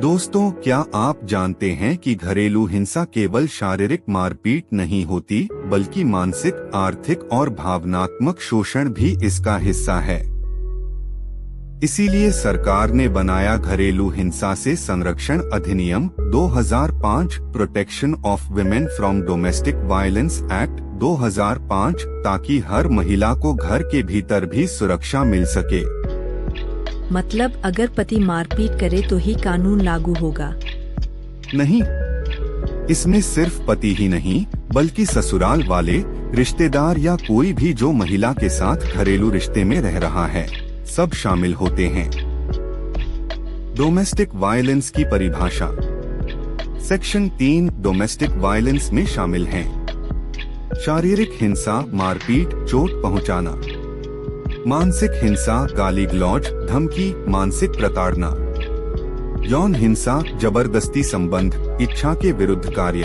दोस्तों, क्या आप जानते हैं कि घरेलू हिंसा केवल शारीरिक मारपीट नहीं होती, बल्कि मानसिक, आर्थिक और भावनात्मक शोषण भी इसका हिस्सा है। इसीलिए सरकार ने बनाया घरेलू हिंसा से संरक्षण अधिनियम 2005, protection of women from domestic violence act 2005, ताकि हर महिला को घर के भीतर भी सुरक्षा मिल सके। मतलब अगर पति मारपीट करे तो ही कानून लागू होगा? नहीं, इसमें सिर्फ पति ही नहीं, बल्कि ससुराल वाले, रिश्तेदार या कोई भी जो महिला के साथ घरेलू रिश्ते में रह रहा है, सब शामिल होते हैं। डोमेस्टिक वायलेंस की परिभाषा सेक्शन 3 डोमेस्टिक वायलेंस में शामिल हैं। शारीरिक हिंसा, मारपीट, चोट पहुंचाना। मानसिक हिंसा, गाली गलौज, धमकी, मानसिक प्रताड़ना। यौन हिंसा, जबरदस्ती संबंध, इच्छा के विरुद्ध कार्य।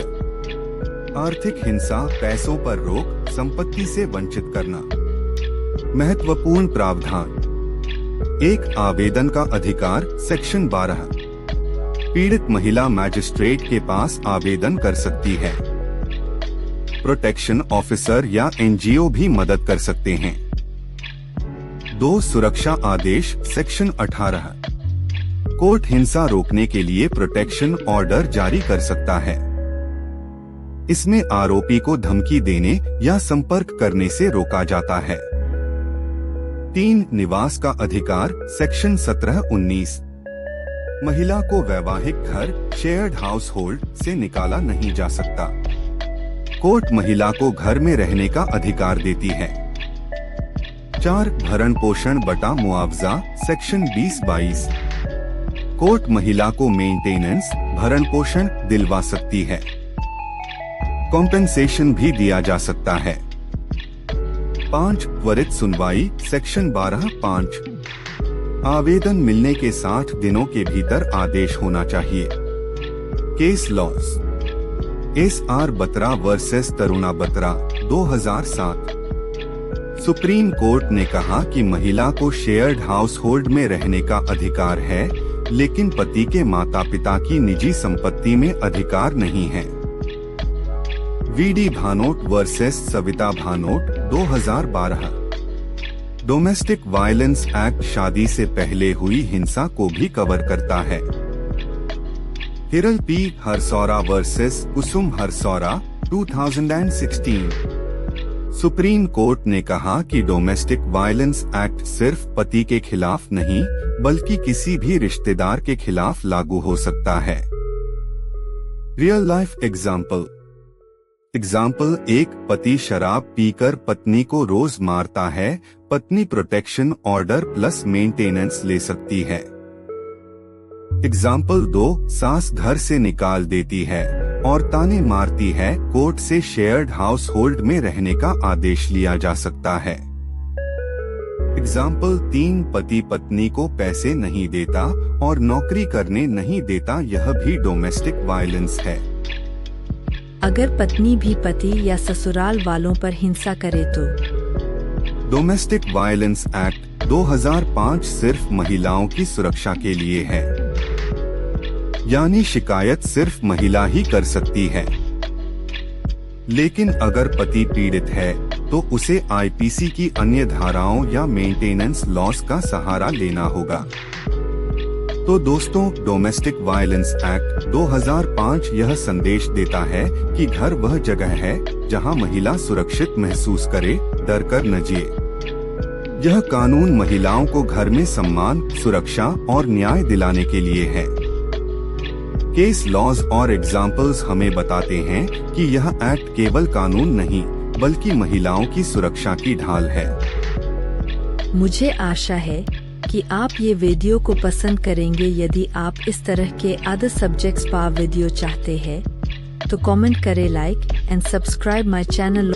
आर्थिक हिंसा, पैसों पर रोक, संपत्ति से वंचित करना। महत्वपूर्ण प्रावधान: 1. आवेदन का अधिकार, सेक्शन 12। पीड़ित महिला मैजिस्ट्रेट के पास आवेदन कर सकती है। प्रोटेक्शन ऑफिसर या NGO भी मदद कर सकते हैं। 2. सुरक्षा आदेश, सेक्शन 18। कोर्ट हिंसा रोकने के लिए प्रोटेक्शन ऑर्डर जारी कर सकता है। इसमें आरोपी को धमकी देने या संपर्क करने से रोका जाता है। 3. निवास का अधिकार, सेक्शन 17-19। महिला को वैवाहिक घर, शेयर्ड हाउस होल्ड से निकाला नहीं जा सकता। कोर्ट महिला को घर में रहने का अधिकार देती है। 4. भरण पोषण बटा मुआवजा, सेक्शन 20-22। कोर्ट महिला को मेंटेनेंस, भरण पोषण दिलवा सकती है। कॉम्पेंसेशन भी दिया जा सकता है। 5. त्वरित सुनवाई, सेक्शन 12-5। आवेदन मिलने के 60 दिनों के भीतर आदेश होना चाहिए। Case laws SR Batra versus Taruna Batra 2007। Supreme court ने कहा कि महिला को शेयर्ड हाउस होल्ड में रहने का अधिकार है, लेकिन पति के माता पिता की निजी संपत्ति में अधिकार नहीं है। VD Bhanot versus Savita Bhanot 2012। Domestic violence act शादी से पहले हुई हिंसा को भी कवर करता है। हिरल P हरसौरा वर्सेस कुसुम हरसौरा 2016। सुप्रीम कोर्ट ने कहा कि डोमेस्टिक वायलेंस एक्ट सिर्फ पति के खिलाफ नहीं, बल्कि किसी भी रिश्तेदार के खिलाफ लागू हो सकता है। Real life example 1. पति शराब पीकर पत्नी को रोज मारता है, पत्नी प्रोटेक्शन ऑर्डर प्लस मेंटेनेंस ले सकती है। 2. सास घर से निकाल देती है और ताने मारती है, कोर्ट से शेयर्ड हाउस होल्ड में रहने का आदेश लिया जा सकता है। 3. पति पत्नी को पैसे नहीं देता और नौकरी करने नहीं देता, यह भी डोमेस्टिक वायलेंस है। अगर पत्नी भी पति या ससुराल वालों पर हिंसा करे तो? डोमेस्टिक वायलेंस एक्ट 2005 सिर्फ महिलाओं की सुरक्षा के लिए है, यानी शिकायत सिर्फ महिला ही कर सकती है। लेकिन अगर पति पीड़ित है तो उसे IPC की अन्य धाराओं या मेंटेनेंस लॉस का सहारा लेना होगा। तो दोस्तों, डोमेस्टिक वायलेंस एक्ट 2005 यह संदेश देता है कि घर वह जगह है जहां महिला सुरक्षित महसूस करे, डर कर न जिए। यह कानून महिलाओं को घर में सम्मान, सुरक्षा और न्याय दिलाने के लिए है। केस लॉज और एग्जाम्पल्स हमें बताते हैं कि यह एक्ट केवल कानून नहीं, बल्कि महिलाओं की सुरक्षा की ढाल है। मुझे आशा है कि आप ये वीडियो को पसंद करेंगे। यदि आप इस तरह के अदर सब्जेक्ट्स पर वीडियो चाहते हैं तो कमेंट करें, like and subscribe my channel.